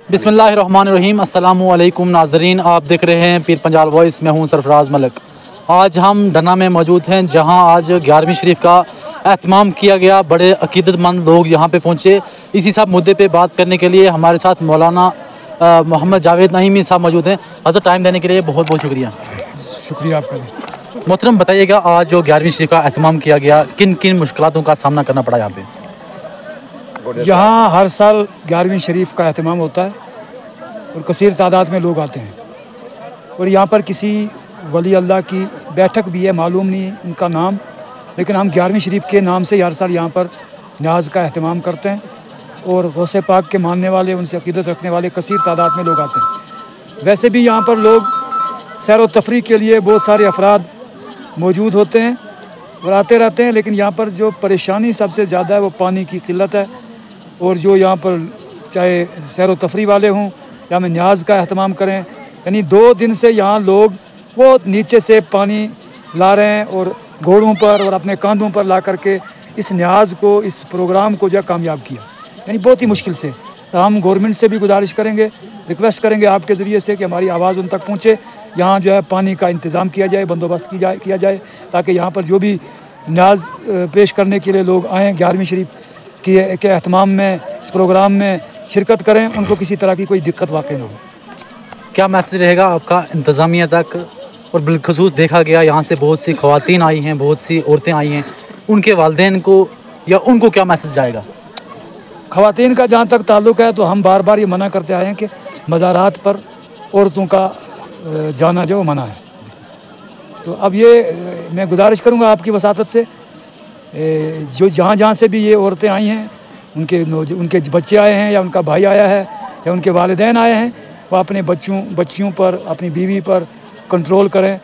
बिस्मिल्लाहिर्रहमानिर्रहीम। अस्सलामु अलैकुम नाज़रीन, आप देख रहे हैं पीर पंजाल वॉइस। मैं हूं सरफराज मलिक। आज हम डना में मौजूद हैं, जहां आज 11वीं शरीफ का एहतमाम किया गया। बड़े अकीदतमंद लोग यहां पे पहुंचे। इसी सब मुद्दे पे बात करने के लिए हमारे साथ मौलाना मोहम्मद जावेद नईमी साहब मौजूद हैं। हज़रत टाइम देने के लिए बहुत बहुत शुक्रिया। शुक्रिया आपका। मोहतरम, बताइएगा आज जो 11वीं शरीफ का एहतमाम किया गया, किन किन मुश्किलातों का सामना करना पड़ा यहाँ पे? यहाँ हर साल 11वीं शरीफ का एहतमाम होता है और कसीर तादाद में लोग आते हैं और यहाँ पर किसी वली अल्लाह की बैठक भी है, मालूम नहीं उनका नाम, लेकिन हम 11वीं शरीफ के नाम से हर साल यहाँ पर न्याज का एहतमाम करते हैं और गौसे पाक के मानने वाले, उनसे अकीदत रखने वाले कसीर तादाद में लोग आते हैं। वैसे भी यहाँ पर लोग सैर व तफरीह के लिए बहुत सारे अफराद मौजूद होते हैं और आते रहते हैं, लेकिन यहाँ पर जो परेशानी सबसे ज़्यादा है वो पानी की किल्लत है। और जो यहाँ पर चाहे सैर व तफरीह वाले हों या में न्याज का एहतमाम करें, यानी 2 दिन से यहाँ लोग बहुत नीचे से पानी ला रहे हैं और घोड़ों पर और अपने कांधों पर ला करके इस न्याज को, इस प्रोग्राम को जो कामयाब किया, यानी बहुत ही मुश्किल से। तो हम गवर्नमेंट से भी गुजारिश करेंगे, रिक्वेस्ट करेंगे आपके ज़रिए से कि हमारी आवाज़ उन तक पहुँचे। यहाँ जो है पानी का इंतज़ाम किया जाए, बंदोबस्त किया जाए ताकि यहाँ पर जो भी न्याज पेश करने के लिए लोग आएँ, 11वीं शरीफ के एहतमाम में, इस प्रोग्राम में शिरकत करें, उनको किसी तरह की कोई दिक्कत वाक़ई ना हो। क्या मैसेज रहेगा आपका इंतज़ामिया तक? और बिलखसूस देखा गया यहाँ से बहुत सी ख़वातीन आई हैं, बहुत सी औरतें आई हैं, उनके वालिदैन को या उनको क्या मैसेज जाएगा? ख़वातीन का जहाँ तक ताल्लुक़ है तो हम बार बार ये मना करते आए हैं कि मज़ारात पर औरतों का जाना जो मना है। तो अब ये मैं गुजारिश करूँगा आपकी वसातत से, जो जहाँ से भी ये औरतें आई हैं, उनके बच्चे आए हैं या उनका भाई आया है या उनके वालिदैन आए हैं, वो अपने बच्चियों पर, अपनी बीवी पर कंट्रोल करें।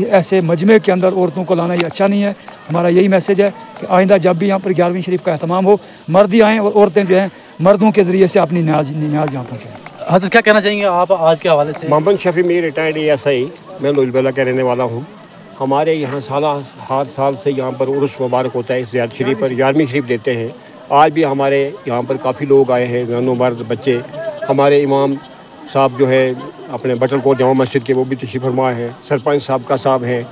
ऐसे मजमे के अंदर औरतों को लाना ये अच्छा नहीं है। हमारा यही मैसेज है कि आइंदा जब भी यहाँ पर 11वीं शरीफ का एहतमाम हो, मर्द ही आएँ और औरतें जो हैं मर्दों के ज़रिए से अपनी न्याज यहाँ पहुँचाएँ। हज़रत क्या कहना चाहेंगे आप आज के हवाले से? मोहम्मद शफी मीर रिटायर्ड ASI, मैं लुधियाना का रहने वाला हूँ। हमारे यहाँ हर साल से यहाँ पर उर्स मुबारक होता है। इस ज़ियारत शरीफ पर 11वीं शरीफ देते हैं। आज भी हमारे यहाँ पर काफ़ी लोग आए हैं, जवानों मर्द बच्चे। हमारे इमाम साहब जो है अपने बटलकोट जामा मस्जिद के, वो भी तशरीफ़ फरमा हैं। सरपंच साहब का साहब हैं,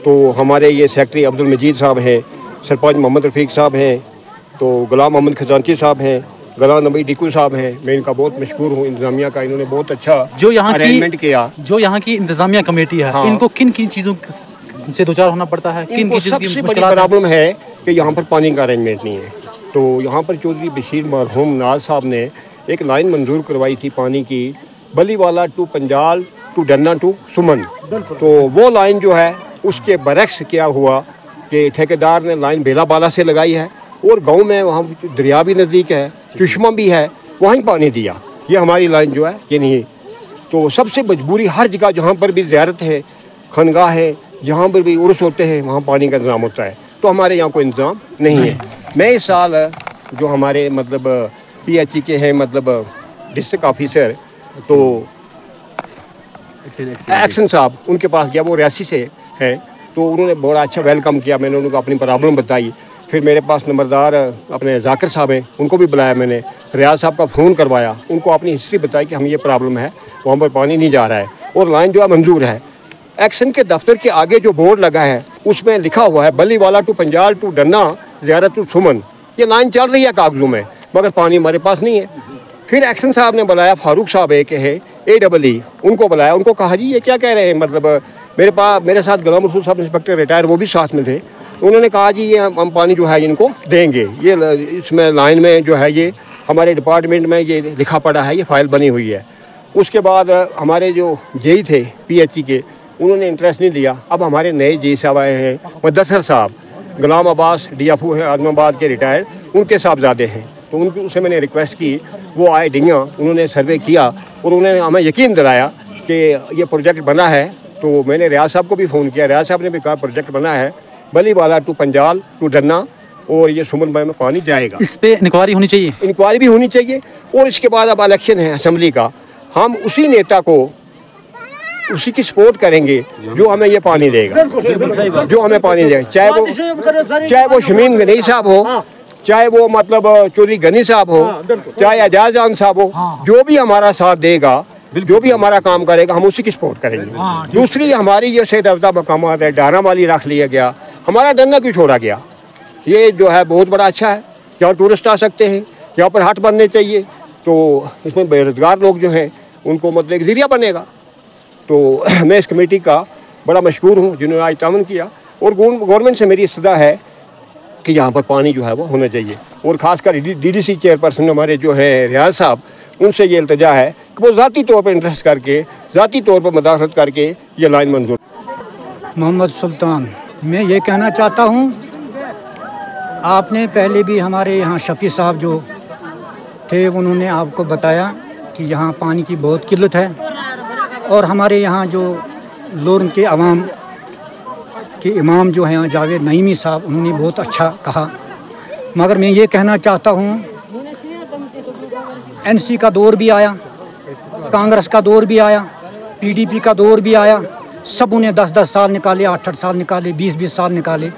तो हमारे ये सेक्रेटरी अब्दुल मजीद साहब हैं, सरपंच मोहम्मद रफ़ीक साहब हैं, तो गुलाम मोहम्मद खजानची साहब हैं, गुलाम नबी डिकू साहब हैं। मैं इनका बहुत मशहूर हूँ। इंतज़ामिया का इन्होंने बहुत अच्छा जो यहाँ अरेंजमेंट किया। जो यहाँ की इंतज़ामिया कमेटी है, हाँ। इनको किन किन चीज़ों से दो चार होना पड़ता है? किन किन चीज़ों की सबसे बड़ी प्रॉब्लम है कि यहाँ पर पानी का अरेंजमेंट नहीं है। तो यहाँ पर चौधरी बशीर मरहूम नाज साहब ने एक लाइन मंजूर करवाई थी पानी की, बलीवाला टू पंजाल टू डन्ना टू सुमन। तो वो लाइन जो है उसके बरक्स क्या हुआ कि ठेकेदार ने लाइन बेलाबाला से लगाई है और गांव में वहाँ दरिया भी नज़दीक है, चश्मा भी है, वहीं पानी दिया। ये हमारी लाइन जो है ये नहीं। तो सबसे मजबूरी हर जगह जहाँ पर भी ज़ियारत है, खनगाह है, जहाँ पर भी उर्स होते हैं, वहाँ पानी का इंतज़ाम होता है। तो हमारे यहाँ कोई इंतज़ाम नहीं है। मैं इस साल जो हमारे मतलब PHE के हैं, मतलब डिस्ट्रिक्ट ऑफिसर, तो एक्शन साहब, उनके पास गया। वो रियासी से हैं, तो उन्होंने बड़ा अच्छा वेलकम किया। मैंने उनको अपनी प्रॉब्लम बताई। फिर मेरे पास नंबरदार अपने जाकिर साहब हैं, उनको भी बुलाया मैंने। रियाज साहब का फ़ोन करवाया, उनको अपनी हिस्ट्री बताई कि हम ये प्रॉब्लम है, वहाँ पर पानी नहीं जा रहा है और लाइन जो है मंजूर है। एक्शन के दफ्तर के आगे जो बोर्ड लगा है उसमें लिखा हुआ है बलीवाला टू पंजाल टू डन्ना ज़ियारत टू सुमन। ये लाइन चल रही है कागजों में, मगर पानी हमारे पास नहीं है। फिर एक्शन साहब ने बुलाया, फारूक साहब एक है AEE, उनको बुलाया। उनको कहा जी ये क्या कह रहे हैं, मतलब मेरे साथ गुलाम रसूल साहब इंस्पेक्टर रिटायर, वो भी साथ में थे। उन्होंने कहा जी ये हम पानी जो है इनको देंगे। ये इसमें लाइन में जो है ये हमारे डिपार्टमेंट में ये लिखा पड़ा है, ये फ़ाइल बनी हुई है। उसके बाद हमारे जो JE थे PHE के, उन्होंने इंटरेस्ट नहीं लिया। अब हमारे नए JE साहब आए हैं, मुद्दसर साहब, गुलाम अब्बास DFO हैं आज़माबाद के रिटायर्ड, उनके साहबजादे हैं। तो उनसे मैंने रिक्वेस्ट की, वो आए डिंगा, उन्होंने सर्वे किया और उन्होंने हमें यकीन दिलाया कि ये प्रोजेक्ट बना है। तो मैंने रियाज साहब को भी फ़ोन किया, रियाज साहब ने भी कहा प्रोजेक्ट बना है, बलीवाला टू पंजाल टू डन्ना, और ये सुमन में पानी जाएगा। इस पर इंक्वायरी होनी चाहिए। इंक्वायरी भी होनी चाहिए। और इसके बाद अब इलेक्शन है असेंबली का, हम उसी नेता को, उसी की सपोर्ट करेंगे जो हमें ये पानी देगा, जो हमें पानी देगा, चाहे वो शमीम गनई साहब हो, चाहे वो मतलब चौधरी गनी साहब हो, चाहे एजाज जान साहब हो, जो भी हमारा साथ देगा, जो भी हमारा काम करेगा, हम उसी की सपोर्ट करेंगे। दूसरी हमारी जो सेहत अफ्जा मकामात है, डारा वाली रख लिया गया, हमारा डरना क्यों छोड़ा गया, ये जो है बहुत बड़ा अच्छा है। यहाँ टूरिस्ट आ सकते हैं, यहाँ पर हट बनने चाहिए, तो इसमें बेरोजगार लोग जो हैं उनको मतलब एक ज़रिया बनेगा। तो मैं इस कमेटी का बड़ा मशहूर हूँ जिन्होंने आज तामन किया, और गवर्नमेंट से मेरी इस्तदा है कि यहाँ पर पानी जो है वो होना चाहिए। और ख़ासकर DDC चेयरपर्सन हमारे जो है रियाज साहब, उनसे ये इल्तजा है कि वो ज़ाती तौर पर इंटरेस्ट करके, ज़ाती तौर पर मदाखलत करके ये लाइन मंजूर। मोहम्मद सुल्तान, मैं ये कहना चाहता हूँ, आपने पहले भी हमारे यहाँ शफ़ी साहब जो थे उन्होंने आपको बताया कि यहाँ पानी की बहुत किल्लत है, और हमारे यहाँ जो लोरन के अवाम के इमाम जो हैं जावेद नईमी साहब, उन्होंने बहुत अच्छा कहा। मगर मैं ये कहना चाहता हूँ, NC का दौर भी आया, कांग्रेस का दौर भी आया, PDP का दौर भी आया, सब उन्हें 10-10 साल निकाले, 8-8 साल निकाले, 20-20 साल निकाले।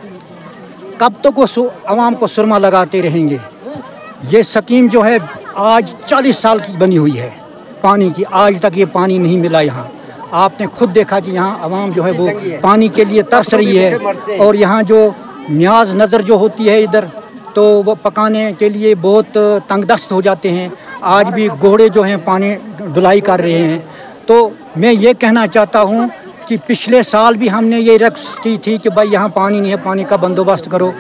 कब तक वो आवाम को सुरमा लगाते रहेंगे। ये स्कीम जो है आज 40 साल की बनी हुई है पानी की, आज तक ये पानी नहीं मिला यहाँ। आपने खुद देखा कि यहाँ आवाम जो है वो पानी के लिए तरस रही है, और यहाँ जो न्याज नज़र जो होती है इधर, तो वो पकाने के लिए बहुत तंगदस्त हो जाते हैं। आज भी घोड़े जो हैं पानी ढुलाई कर रहे हैं। तो मैं ये कहना चाहता हूँ कि पिछले साल भी हमने ये रिक्वेस्ट की थी कि भाई यहाँ पानी नहीं है, पानी का बंदोबस्त करो,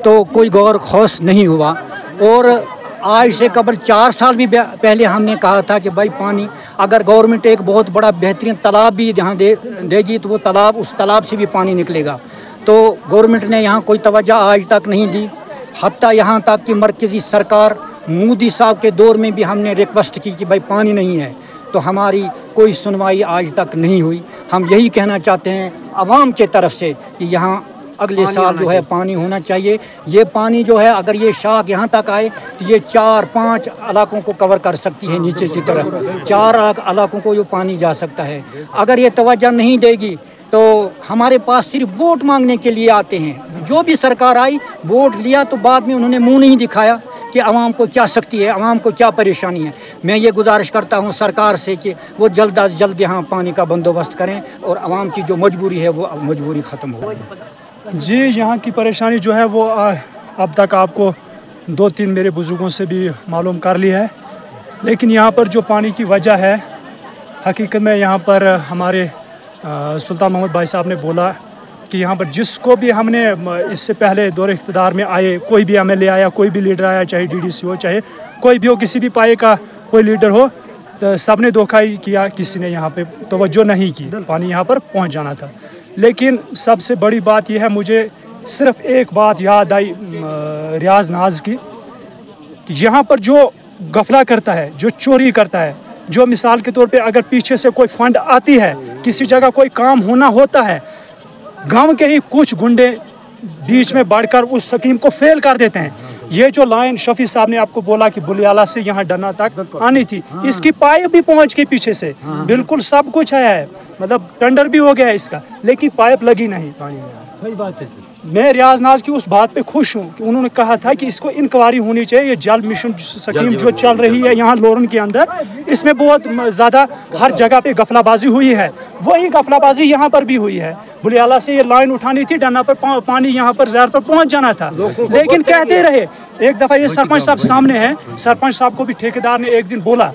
तो कोई गौर खौस नहीं हुआ। और आज से कबल 4 साल भी पहले हमने कहा था कि भाई पानी, अगर गवर्नमेंट एक बहुत बड़ा बेहतरीन तालाब भी यहाँ देगी तो वो तालाब, उस तालाब से भी पानी निकलेगा। तो गवर्नमेंट ने यहाँ कोई तवज्जो आज तक नहीं दी। हत्ता यहाँ तक कि मरकज़ी सरकार मोदी साहब के दौर में भी हमने रिक्वेस्ट की कि भाई पानी नहीं है, तो हमारी कोई सुनवाई आज तक नहीं हुई। हम यही कहना चाहते हैं आवाम के तरफ से कि यहाँ अगले साल जो है पानी होना चाहिए। ये पानी जो है अगर ये शाख यहाँ तक आए तो ये 4-5 इलाकों को कवर कर सकती है, नीचे की तरफ 4 इलाकों को ये पानी जा सकता है। अगर ये तवज्जो नहीं देगी तो हमारे पास सिर्फ वोट मांगने के लिए आते हैं। जो भी सरकार आई, वोट लिया, तो बाद में उन्होंने मुँह नहीं दिखाया कि आवाम को क्या सख्ती है, आवाम को क्या परेशानी है। मैं ये गुजारिश करता हूँ सरकार से कि वो जल्द अज जल्द यहाँ पानी का बंदोबस्त करें और आवाम की जो मजबूरी है वो मजबूरी ख़त्म हो। जी, यहाँ की परेशानी जो है वो अब तक आपको 2-3 मेरे बुज़ुर्गों से भी मालूम कर ली है। लेकिन यहाँ पर जो पानी की वजह है, हकीकत में यहाँ पर हमारे सुल्तान मोहम्मद भाई साहब ने बोला कि यहाँ पर जिसको भी हमने इससे पहले दौरे इक़्तिदार में आए, कोई भी MLA आया, कोई भी लीडर आया, चाहे DDC हो, चाहे कोई भी हो, किसी भी पाए का कोई लीडर हो, तो सब ने धोखा ही किया, किसी ने यहाँ पे तवज्जो नहीं की। पानी यहाँ पर पहुँच जाना था। लेकिन सबसे बड़ी बात यह है, मुझे सिर्फ एक बात याद आई रियाज नाज की, कि यहाँ पर जो गफला करता है, जो चोरी करता है, जो मिसाल के तौर पे अगर पीछे से कोई फंड आती है, किसी जगह कोई काम होना होता है, गांव के ही कुछ गुंडे बीच में बढ़कर उस स्कीम को फेल कर देते हैं। ये जो लाइन शफी साहब ने आपको बोला कि बुलियाला से यहाँ डरना तक आनी थी, इसकी पाइप भी पहुँच गई पीछे से, बिल्कुल सब कुछ आया है, मतलब टेंडर भी हो गया है इसका, लेकिन पाइप लगी नहीं। सही बात है। मैं रियाज नाज की उस बात पे खुश हूँ कि उन्होंने कहा था कि इसको इंक्वायरी होनी चाहिए। ये जल मिशन स्कीम जो चल रही है यहाँ लोरन के अंदर, इसमें बहुत ज़्यादा हर जगह पे गफलाबाजी हुई है। वही गफलाबाजी यहाँ पर भी हुई है। बुलियाला से ये लाइन उठानी थी, डरना पर पानी यहाँ पर ज़्यादा पर पहुँच जाना था, लेकिन कहते रहे। एक दफ़ा ये सरपंच साहब सामने हैं, सरपंच साहब को भी ठेकेदार ने एक दिन बोला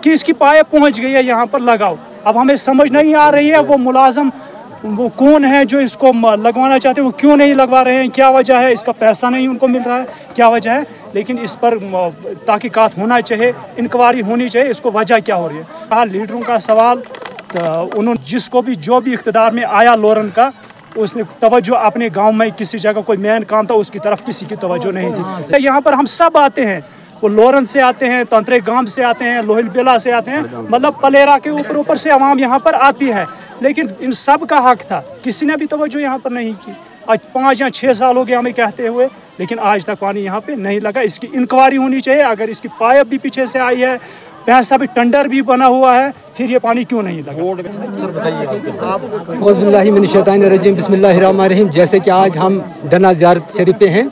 कि इसकी पाइप पहुँच गई है, यहाँ पर लगाओ। अब हमें समझ नहीं आ रही है वो मुलाजम वो कौन है जो इसको लगवाना चाहते हैं, वो क्यों नहीं लगवा रहे हैं, क्या वजह है, इसका पैसा नहीं उनको मिल रहा है, क्या वजह है। लेकिन इस पर तहकीकात होना चाहिए, इंक्वायरी होनी चाहिए, इसको वजह क्या हो रही है। कहा लीडरों का सवाल, तो उन्होंने जिसको भी जो भी इक़्तिदार में आया लोरन का, उसने तवज्जो अपने गांव में किसी जगह कोई मेन काम था उसकी तरफ किसी की तवज्जो नहीं थी। यहाँ पर हम सब आते हैं, वो लोरन से आते हैं, तंत्रे गांव से आते हैं, लोहिल बेला से आते हैं, मतलब पलेरा के ऊपर से आवाम यहाँ पर आती है। लेकिन इन सब का हक था, किसी ने भी तवज्जो यहाँ पर नहीं की। आज 5 या 6 साल हो गए हमें कहते हुए, लेकिन आज तक पानी यहाँ पे नहीं लगा। इसकी इंक्वायरी होनी चाहिए। अगर इसकी पाइप भी पीछे से आई है, पैसा भी टेंडर भी बना हुआ है, फिर ये पानी क्यों नहीं लगा। बिस्मिल्लाहिर्रहमानिर्रहीम। जैसे कि आज हम डना ज़ियारत शरीफ पे हैं,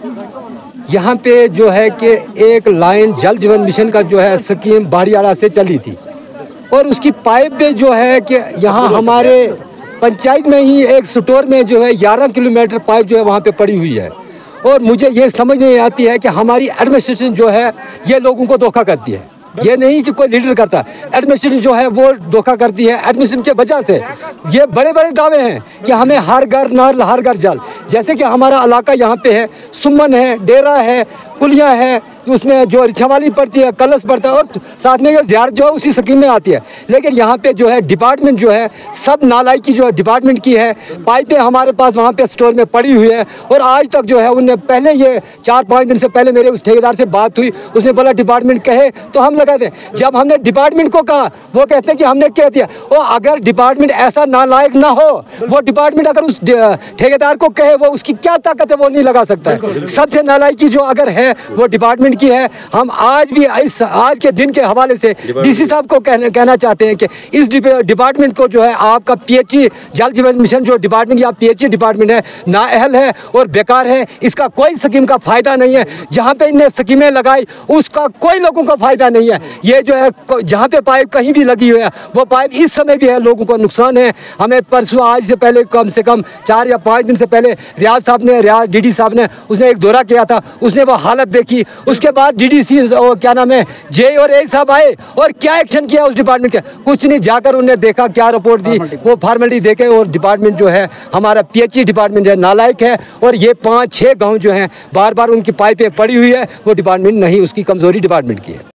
यहाँ पे जो है कि एक लाइन जल जीवन मिशन का जो है स्कीम बाड़ीआड़ा से चली थी और उसकी पाइप पे जो है कि यहाँ हमारे पंचायत में ही एक स्टोर में जो है 11 किलोमीटर पाइप जो है वहाँ पे पड़ी हुई है। और मुझे ये समझ नहीं आती है कि हमारी एडमिनिस्ट्रेशन जो है ये लोगों को धोखा करती है। ये नहीं कि कोई लीडर करता, एडमिनिस्ट्रेशन जो है वो धोखा करती है। एडमिनिस्ट्रेशन के वजह से ये बड़े बड़े दावे हैं कि हमें हर घर नल हर घर जल, जैसे कि हमारा इलाका यहाँ पे है, सुमन है, डेरा है, कुलियाँ है, उसमें जो रिछावाली पड़ती है, कलश पड़ता है और साथ में ज़ियारत जो है उसी स्कीम में आती है। लेकिन यहाँ पे जो है डिपार्टमेंट जो है सब नालायकी जो है डिपार्टमेंट की है। पाइपें हमारे पास वहाँ पे स्टोर में पड़ी हुई है और आज तक जो है उनने पहले ये 4-5 दिन से पहले मेरे उस ठेकेदार से बात हुई, उसने बोला डिपार्टमेंट कहे तो हम लगा दें। जब हमने डिपार्टमेंट को कहा वो कहते हैं कि हमने कह दिया। और अगर डिपार्टमेंट ऐसा नालायक ना हो, वो डिपार्टमेंट अगर उस ठेकेदार को कहे वो उसकी क्या ताकत है वो नहीं लगा सकता है। सबसे नालायकी जो अगर है वो डिपार्टमेंट की है। हम आज भी इस आज के दिन के हवाले से डीसी साहब को कहना चाहते हैं कि इस डिपार्टमेंट को जो है आपका पीएचई जल जीवन मिशन जो डिपार्टमेंट या पीएचई डिपार्टमेंट है नाअहल है और बेकार है। इसका कोई स्कीम का फायदा नहीं है। जहाँ पे इन्हें स्कीमें लगाई उसका कोई लोगों को फायदा नहीं है। ये जो है जहाँ पे पाइप कहीं भी लगी हुई है वो पाइप इस समय भी है, लोगों को नुकसान है। हमें परसों आज से पहले कम से कम 4 या 5 दिन से पहले रियाज डीडी साहब ने उसने एक दौरा किया था, उसने वो हालत देखी। उसके बाद डीडीसी और क्या नाम है जे और ए साहब आए और क्या एक्शन किया उस डिपार्टमेंट के, कुछ नहीं। जाकर उन्हें देखा, क्या रिपोर्ट दी, वो फॉर्मेलिटी देके और डिपार्टमेंट जो है हमारा पीएचई डिपार्टमेंट है नालायक है। और ये 5-6 गाँव जो हैं बार बार उनकी पाइपें पड़ी हुई है, वो डिपार्टमेंट नहीं, उसकी कमजोरी डिपार्टमेंट की है।